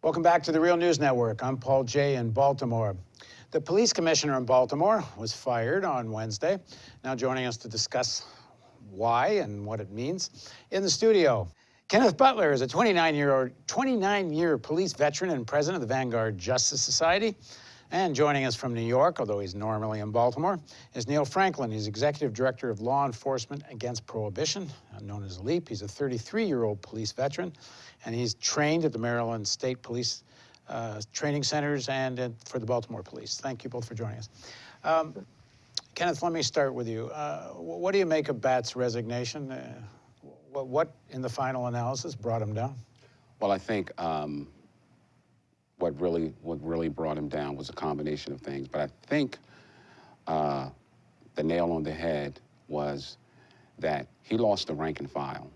Welcome back to the Real News Network. I'm Paul Jay in Baltimore. The police commissioner in Baltimore was fired on Wednesday. Now joining us to discuss why and what it means, in the studio, Kenneth Butler is a 29-year police veteran and president of the Vanguard Justice Society. And joining us from New York, although he's normally in Baltimore, is Neill. He's executive director of Law Enforcement Against Prohibition, known as LEAP. He's a 33-year-old police veteran, and he's trained at the Maryland State Police training centers and for the Baltimore Police. Thank you both for joining us. Kenneth, let me start with you. What do you make of Bat's resignation? What, in the final analysis, brought him down? Well, I think what really brought him down was a combination of things. But I think the nail on the head was that he lost the rank and file.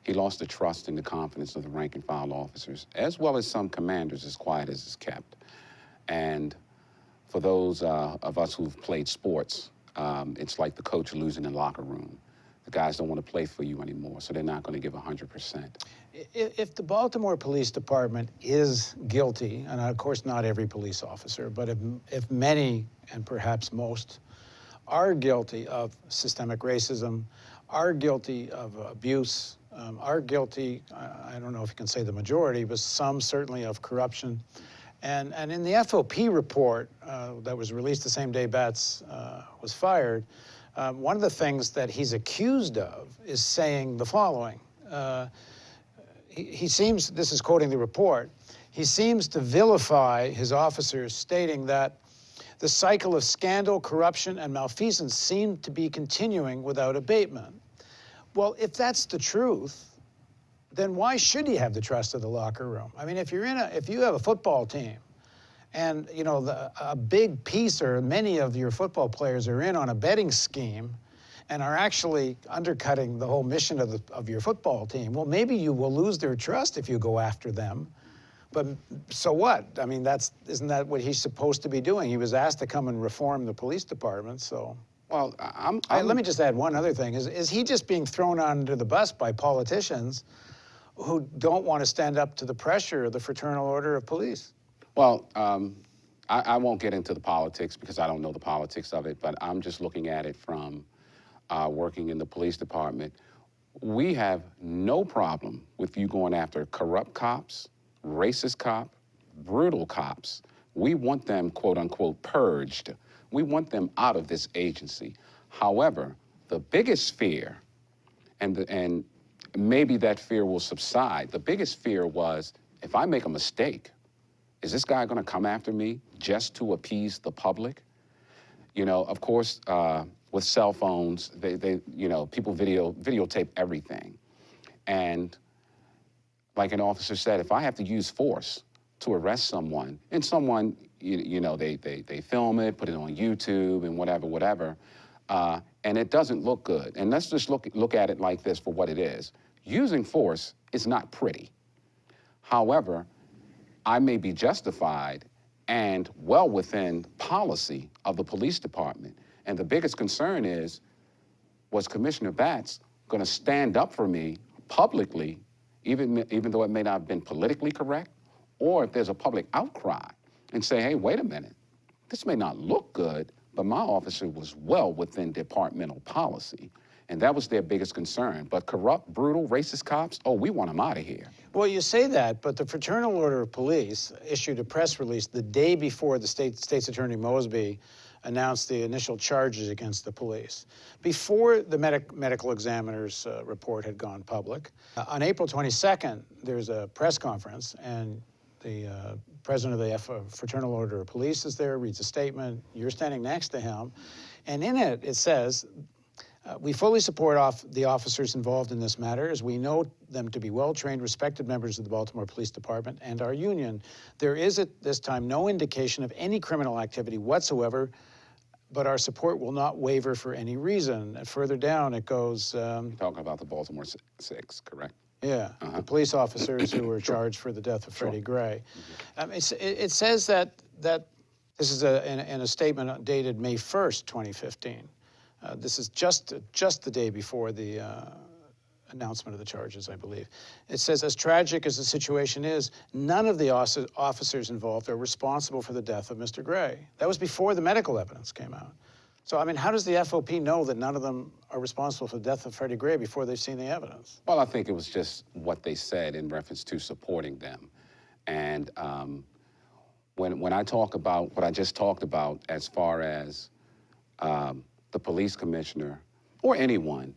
He lost the trust and the confidence of the rank and file officers, as well as some commanders, as quiet as it's kept. And for those of us who've played sports, it's like the coach losing the locker room. The guys don't want to play for you anymore, so they're not going to give 100%. If the Baltimore Police Department is guilty, and of course not every police officer, but if many, and perhaps most, are guilty of systemic racism, are guilty of abuse, are guilty, I don't know if you can say the majority, but some certainly of corruption. And in the FOP report that was released the same day Batts was fired, one of the things that he's accused of is saying the following. He seems, this is quoting the report, he seems to vilify his officers, stating that the cycle of scandal, corruption, and malfeasance seemed to be continuing without abatement. Well, if that's the truth, then why should he have the trust of the locker room? I mean, if you have a football team, and you know a big piece or many of your football players are in on a betting scheme, and are actually undercutting the whole mission of your football team, well, maybe you will lose their trust if you go after them. But so what? I mean, isn't that what he's supposed to be doing? He was asked to come and reform the police department, so. Well, let me just add one other thing. Is he just being thrown under the bus by politicians who don't want to stand up to the pressure of the Fraternal Order of Police? Well, I won't get into the politics because I don't know the politics of it, but I'm just looking at it from working in the police department. We have no problem with you going after corrupt cops, racist cops, brutal cops. We want them, quote unquote, purged. We want them out of this agency. However, the biggest fear, and maybe that fear will subside, the biggest fear was, if I make a mistake, is this guy gonna come after me just to appease the public? You know, of course, with cell phones, people videotape everything. And like an officer said, if I have to use force to arrest someone, and someone, they film it, put it on YouTube and whatever, and it doesn't look good. And let's just look at it like this for what it is. Using force is not pretty. However, I may be justified and well within policy of the police department. And the biggest concern is, was Commissioner Batts going to stand up for me publicly, even though it may not have been politically correct, or if there's a public outcry and say, hey, wait a minute, this may not look good, but my officer was well within departmental policy. And that was their biggest concern. But corrupt, brutal, racist cops, oh, we want them out of here. Well, you say that, but the Fraternal Order of Police issued a press release the day before the State's Attorney Mosby announced the initial charges against the police, before the medical examiner's report had gone public. On April 22nd, there's a press conference, and the president of the Fraternal Order of Police is there, reads a statement. You're standing next to him. And in it, it says, we fully support the officers involved in this matter, as we know them to be well-trained, respected members of the Baltimore Police Department and our union. There is at this time no indication of any criminal activity whatsoever, but our support will not waver for any reason. And further down, it goes... You're talking about the Baltimore Six, correct? Yeah, the police officers who were charged for the death of Freddie Gray. It says that this is in a statement dated May 1st, 2015. This is just the day before the announcement of the charges, I believe. It says, as tragic as the situation is, none of the officers involved are responsible for the death of Mr. Gray. That was before the medical evidence came out. So, I mean, how does the FOP know that none of them are responsible for the death of Freddie Gray before they've seen the evidence? Well, I think it was just what they said in reference to supporting them. And when I talk about what I just talked about as far as the police commissioner or anyone,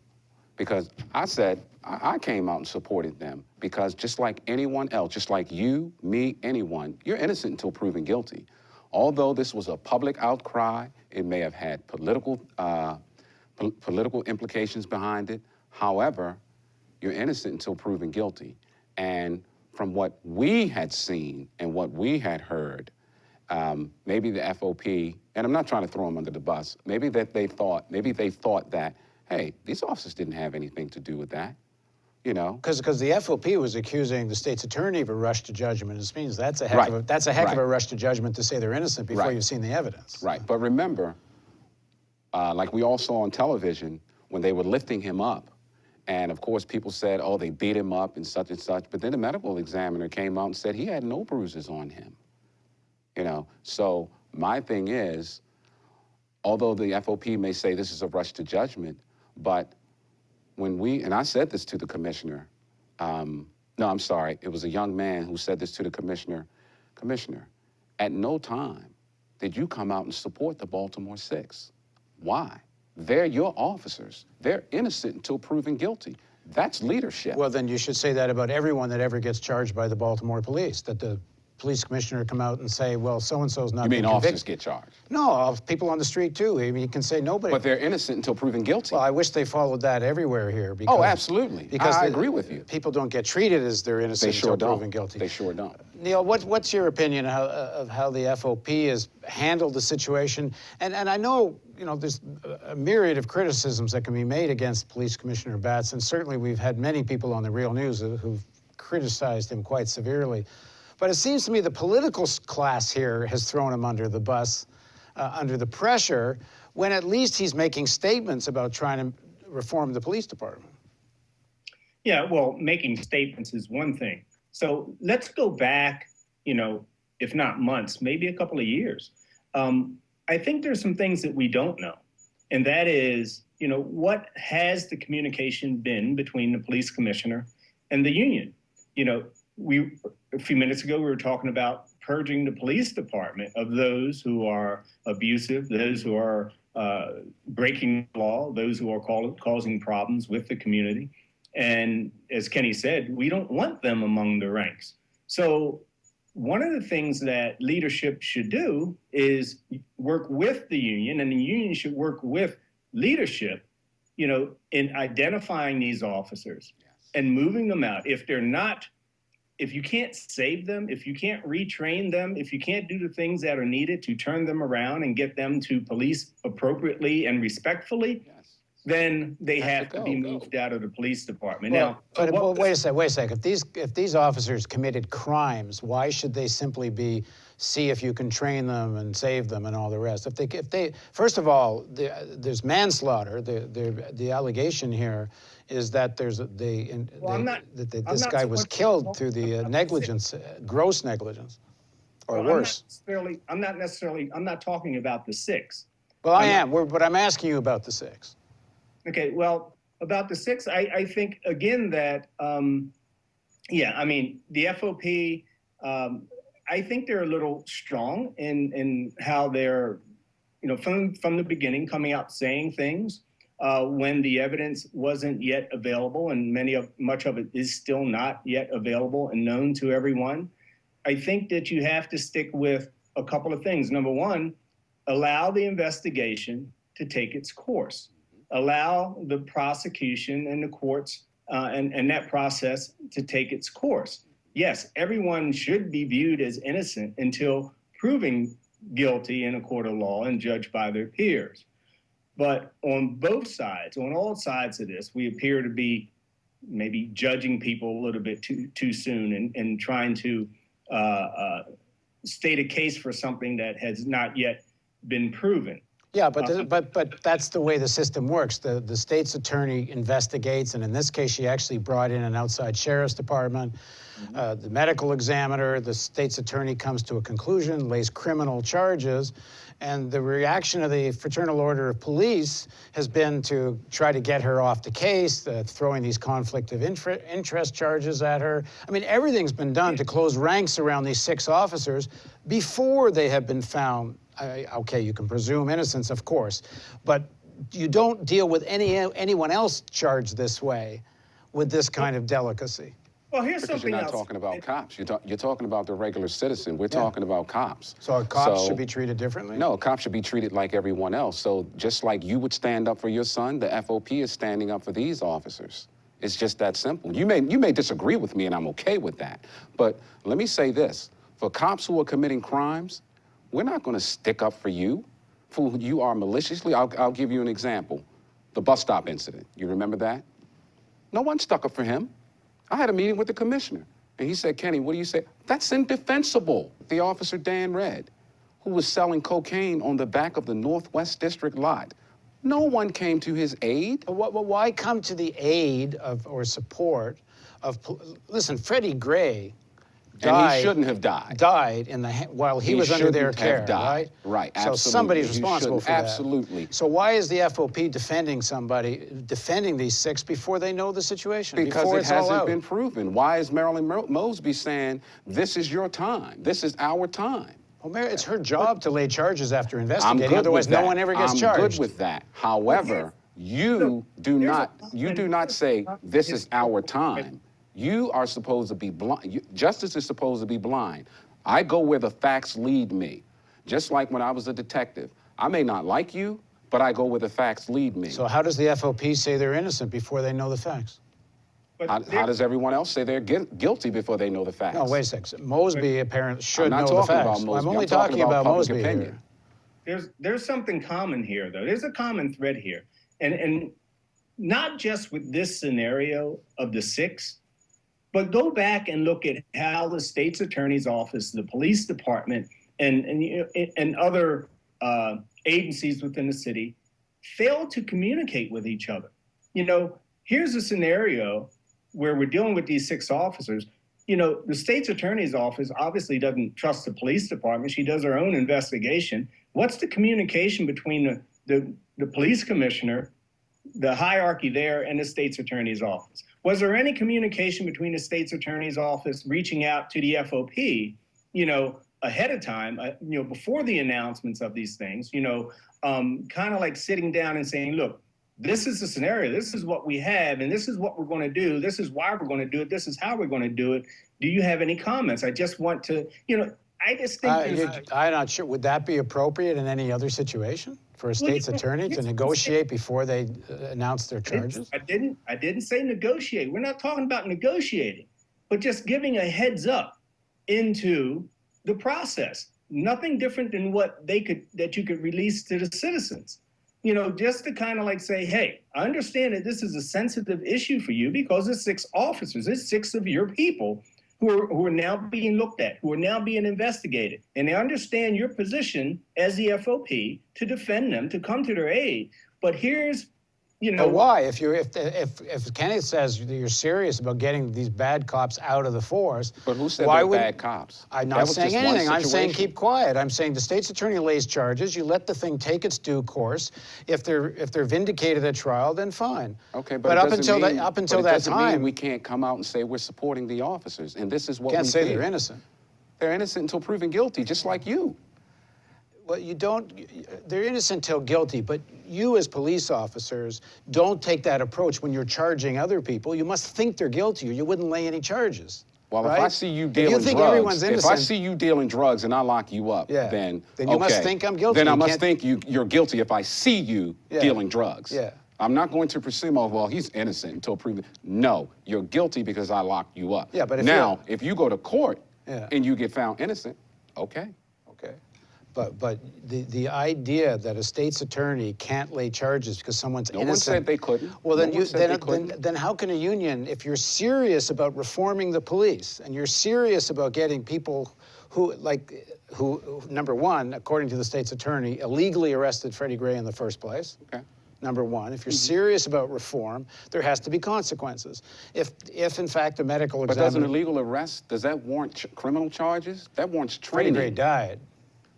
because I said I came out and supported them because just like anyone else, just like you, me, anyone, you're innocent until proven guilty. Although this was a public outcry, it may have had political implications behind it. However, you're innocent until proven guilty. And from what we had seen and what we had heard, maybe the FOP, and I'm not trying to throw them under the bus, maybe they thought that, hey, these officers didn't have anything to do with that, you know? Because the FOP was accusing the state's attorney of a rush to judgment. This means that's a heck of a rush to judgment to say they're innocent before you've seen the evidence. Right, but remember, like we all saw on television, when they were lifting him up, and of course people said, oh, they beat him up and such, but then the medical examiner came out and said he had no bruises on him, you know? So my thing is, although the FOP may say this is a rush to judgment, but when and I said this to the commissioner, no, I'm sorry, it was a young man who said this to the commissioner, at no time did you come out and support the Baltimore Six. Why? They're your officers. They're innocent until proven guilty. That's leadership. Well, then you should say that about everyone that ever gets charged by the Baltimore police, that the police commissioner come out and say, well, so-and-so's not being convicted. You mean officers get charged? No, people on the street, too. I mean, you can say nobody. But they're innocent until proven guilty. Well, I wish they followed that everywhere here. Because, oh, absolutely. Because I agree with you. People don't get treated as they're innocent until proven guilty. They sure don't. Neill, what's your opinion of how the FOP has handled the situation? And I know, you know, there's a myriad of criticisms that can be made against Police Commissioner Batts, and certainly we've had many people on the Real News who've criticized him quite severely. But it seems to me the political class here has thrown him under the bus, under the pressure, when at least he's making statements about trying to reform the police department. Yeah, well, making statements is one thing. So let's go back, you know, if not months, maybe a couple of years. I think there's some things that we don't know. And that is, you know, what has the communication been between the police commissioner and the union? You know, a few minutes ago, we were talking about purging the police department of those who are abusive, those who are breaking the law, those who are causing problems with the community. And as Kenny said, we don't want them among the ranks. So one of the things that leadership should do is work with the union, and the union should work with leadership, you know, in identifying these officers and moving them out. If you can't save them, if you can't retrain them, if you can't do the things that are needed to turn them around and get them to police appropriately and respectfully, then they have to be moved out of the police department. Well, but wait a second. If these officers committed crimes, why should they simply see if you can train them and save them and all the rest? If they first of all, there's manslaughter. The allegation here is that this guy was killed through the negligence, gross negligence, or worse. I'm not talking about the six. Well, I am, but I'm asking you about the six. Okay, well, about the six, I think, again, that, yeah, I mean, the FOP, I think they're a little strong in how they're, you know, from the beginning coming out saying things when the evidence wasn't yet available, and much of it is still not yet available and known to everyone. I think that you have to stick with a couple of things. Number one, allow the investigation to take its course. Allow the prosecution and the courts and that process to take its course. Yes, everyone should be viewed as innocent until proven guilty in a court of law and judged by their peers. But on both sides, on all sides of this, we appear to be maybe judging people a little bit too soon and trying to state a case for something that has not yet been proven. Yeah, but that's the way the system works. The state's attorney investigates, and in this case, she actually brought in an outside sheriff's department. The medical examiner, the state's attorney comes to a conclusion, lays criminal charges, and the reaction of the Fraternal Order of Police has been to try to get her off the case, throwing these conflict of interest charges at her. I mean, everything's been done to close ranks around these 6 officers before they have been found. Okay, you can presume innocence, of course, but you don't deal with anyone else charged this way with this kind of delicacy. Well, here's Because something you're not else. talking about cops. You're talking about the regular citizen. We're talking about cops. So cops should be treated differently? No, cops should be treated like everyone else. So just like you would stand up for your son, the FOP is standing up for these officers. It's just that simple. You may disagree with me, and I'm okay with that. But let me say this. For cops who are committing crimes, we're not going to stick up for you, for who you are maliciously. I'll give you an example. The bus stop incident. You remember that? No one stuck up for him. I had a meeting with the commissioner, and he said, Kenny, what do you say? That's indefensible. The officer, Dan Red, who was selling cocaine on the back of the Northwest District lot. No one came to his aid. Why come to the aid of or support of? Listen, Freddie Gray died. And he shouldn't have died. Died while he was under their care, have died. right? Right. So Absolutely. somebody's responsible for that. Absolutely. So why is the FOP defending these 6 before they know the situation? Because before it it's all hasn't out? been proven. Why is Marilyn Mosby saying, this is your time? This is our time? Well, Mary, it's her job to lay charges after I'm investigating. good Otherwise, with that. no one ever gets charged. I'm good with that. However, you do not say, this is our time. You are supposed to be blind. Justice is supposed to be blind. I go where the facts lead me. Just like when I was a detective. I may not like you, but I go where the facts lead me. So how does the FOP say they're innocent before they know the facts? How does everyone else say they're guilty before they know the facts? No, wait a second. Mosby apparently should know the I'm not talking facts. about Mosby. I'm only I'm talking about public Mosby opinion. here. There's something common here, though. There's a common thread here. And not just with this scenario of the 6, but go back and look at how the state's attorney's office, the police department, and other agencies within the city failed to communicate with each other. You know, here's a scenario where we're dealing with these 6 officers. You know, the state's attorney's office obviously doesn't trust the police department. She does her own investigation. What's the communication between the police commissioner, the hierarchy there, and the state's attorney's office? Was there any communication between the state's attorney's office reaching out to the FOP, you know, ahead of time, you know, before the announcements of these things, you know, kind of like sitting down and saying, look, this is the scenario, this is what we have, and this is what we're going to do, this is why we're going to do it, this is how we're going to do it. Do you have any comments? I just want to, you know, I just think I'm not sure. Would that be appropriate in any other situation for a state's attorney to negotiate before they announce their charges? I didn't say negotiate. We're not talking about negotiating, but just giving a heads up into the process. Nothing different than what that you could release to the citizens. You know, just to kind of like say, hey, I understand that this is a sensitive issue for you because it's 6 officers, it's 6 of your people who are now being looked at, who are now being investigated. And they understand your position as the FOP to defend them, to come to their aid. But here's, you know. But why? If Kenneth says you're serious about getting these bad cops out of the force, but who said why they're would, bad cops? I'm not saying anything. I'm saying keep quiet. I'm saying the state's attorney lays charges. You let the thing take its due course. If they're vindicated at trial, then fine. Okay, but up until that time, we can't come out and say we're supporting the officers, and this is what can't we say think. they're innocent. They're innocent until proven guilty, just like you. Well, they're innocent till guilty, but you as police officers don't take that approach when you're charging other people. You must think they're guilty or you wouldn't lay any charges. Well, right? if I see you dealing drugs, if I see you dealing drugs and I lock you up, then you must think I'm guilty. Then I must think you're guilty if I see you dealing drugs. Yeah. I'm not going to presume, oh, well, he's innocent until proven. No, you're guilty because I locked you up. Yeah, but if you go to court and you get found innocent, okay. Okay. But the idea that a state's attorney can't lay charges because someone's innocent. No one said they couldn't. Well, then how can a union, if you're serious about reforming the police and you're serious about getting people who, number one, according to the state's attorney, illegally arrested Freddie Gray in the first place. Okay. Number one, if you're serious about reform, there has to be consequences. If in fact a medical But examiner... does an illegal arrest, does that warrant criminal charges? That warrants Freddie training. Gray died.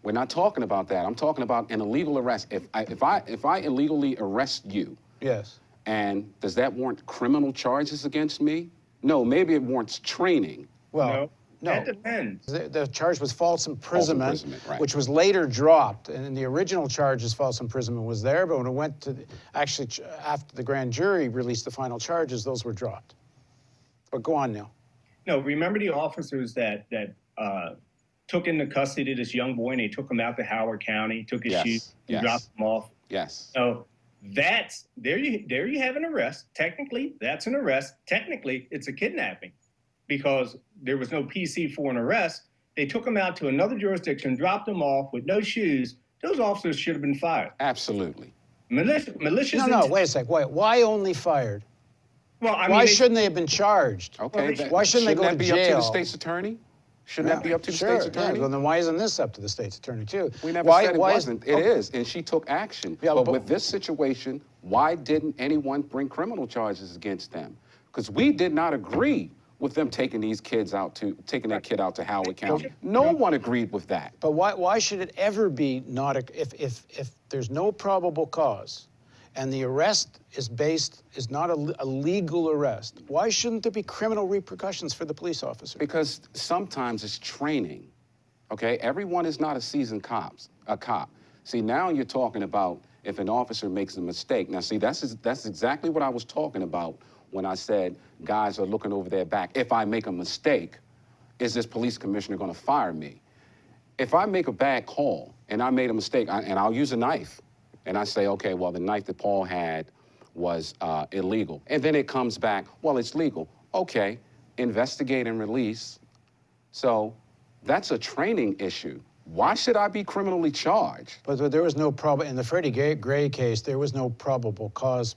We're not talking about that. I'm talking about an illegal arrest. If I illegally arrest you, Yes. and does that warrant criminal charges against me? No, maybe it warrants training. Well, no. That depends. The charge was false imprisonment, Right. which was later dropped. And the original charge as false imprisonment was there, but when it went to, actually, after the grand jury released the final charges, those were dropped. But go on, Neill. No, remember the officers that took into custody this young boy and they took him out to Howard County, took his shoes, and dropped him off. Yes. So that's, there you have an arrest. Technically, that's an arrest. Technically, it's a kidnapping because there was no PC for an arrest. They took him out to another jurisdiction, dropped him off with no shoes. Those officers should have been fired. Absolutely. Malicious. No, wait a sec. Why only fired? Well, I mean, Why shouldn't they have been charged? Okay. Why shouldn't they go to be jail? up to the state's attorney? Shouldn't that be up to the state's attorney? Yeah. Well, then why isn't this up to the state's attorney, too? We never said it wasn't. It is, and she took action. Yeah, but with this situation, why didn't anyone bring criminal charges against them? Because we did not agree with them taking these kids out to, taking that kid out to Howard County. No one agreed with that. But why should it ever be not, if there's no probable cause, and the arrest is not a legal arrest, why shouldn't there be criminal repercussions for the police officer? Because sometimes it's training, okay? Everyone is not a seasoned cop. See, now you're talking about if an officer makes a mistake. Now, see, that's exactly what I was talking about when I said guys are looking over their back. If I make a mistake, is this police commissioner gonna fire me? If I make a bad call and I made a mistake, and I'll use a knife, and I say, okay, well, the knife that Paul had was illegal. And then it comes back, well, it's legal. Okay, investigate and release. So that's a training issue. Why should I be criminally charged? But there was no problem, in the Freddie Gray case, there was no probable cause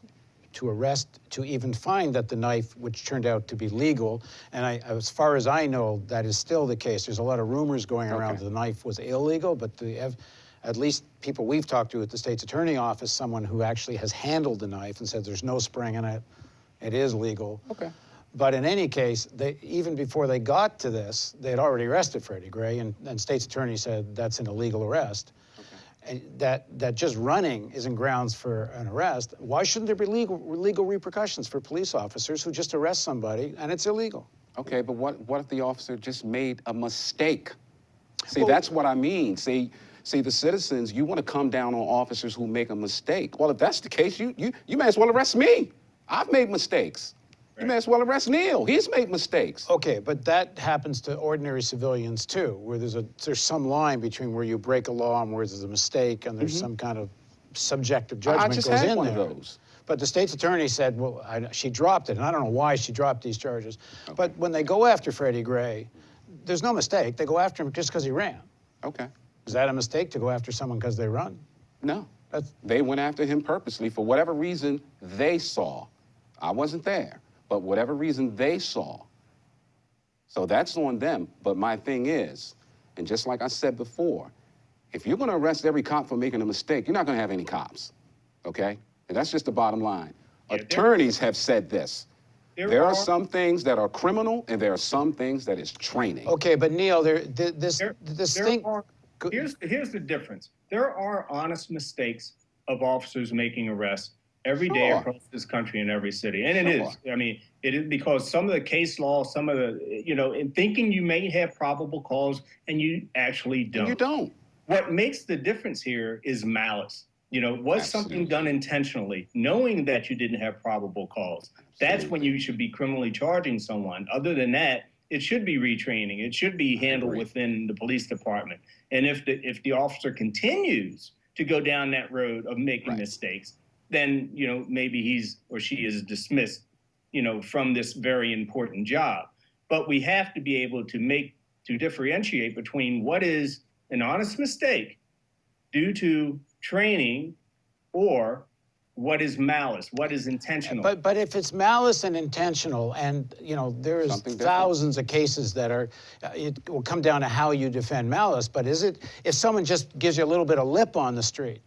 to arrest, to even find that the knife, which turned out to be legal, and as far as I know, that is still the case. There's a lot of rumors going around that the knife was illegal, but at least people we've talked to at the state's attorney office, someone who actually has handled the knife and said there's no spring in it, it is legal. Okay. But in any case, even before they got to this, they had already arrested Freddie Gray, and state's attorney said that's an illegal arrest. And that just running isn't grounds for an arrest. Why shouldn't there be legal repercussions for police officers who just arrest somebody and it's illegal? Okay, but what if the officer just made a mistake? See, that's what I mean. See, the citizens, you want to come down on officers who make a mistake. Well, if that's the case, you may as well arrest me. I've made mistakes. You may as well arrest Neill. He's made mistakes. Okay, but that happens to ordinary civilians too, where there's some line between where you break a law and where there's a mistake and there's some kind of subjective judgment goes in there. I just had one of those. But the state's attorney said, well, she dropped it, and I don't know why she dropped these charges. Okay. But when they go after Freddie Gray, there's no mistake. They go after him just because he ran. Okay. Is that a mistake to go after someone because they run? No. They went after him purposely for whatever reason they saw. I wasn't there. But whatever reason they saw. So that's on them. But my thing is, and just like I said before, if you're going to arrest every cop for making a mistake, you're not going to have any cops, okay? And that's just the bottom line. Yeah, attorneys have said this. There are some things that are criminal, and there are some things that is training. Okay, but Neill, here's the difference. There are honest mistakes of officers making arrests every day across this country in every city. And it is. I mean, it is because some of the case law, some of the, in thinking you may have probable cause and you actually don't. And you don't. What makes the difference here is malice. Was something done intentionally, knowing that you didn't have probable cause? That's when you should be criminally charging someone. Other than that, it should be retraining. It should be handled within the police department. And if the officer continues to go down that road of making mistakes, then, maybe he's or she is dismissed, from this very important job. But we have to be able to differentiate between what is an honest mistake due to training or what is malice? What is intentional? But if it's malice and intentional, and you know there's Something different. thousands of cases that are, it will come down to how you defend malice. But is it if someone just gives you a little bit of lip on the street,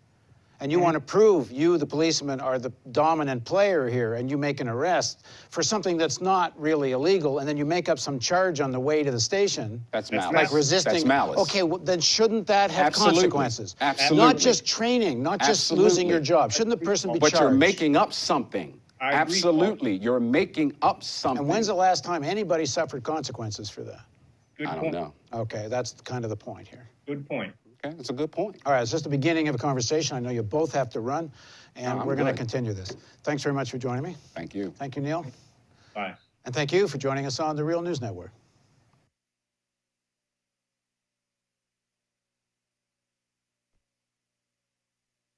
and you want to prove you, the policeman, are the dominant player here, and you make an arrest for something that's not really illegal, and then you make up some charge on the way to the station. That's malice. Like resisting. That's malice. Okay, well, then shouldn't that have Absolutely. consequences? Absolutely. Not just training, not just losing your job. Shouldn't the person be But charged? you're making up something. I agree, Absolutely. You're making up something. And when's the last time anybody suffered consequences for that? Good I point. don't know. Okay, that's kind of the point here. Good point. Okay, that's a good point. All right, it's just the beginning of a conversation. I know you both have to run, and I'm we're going to good. continue this. Thanks very much for joining me. Thank you. Thank you, Neill. Bye. And thank you for joining us on the Real News Network.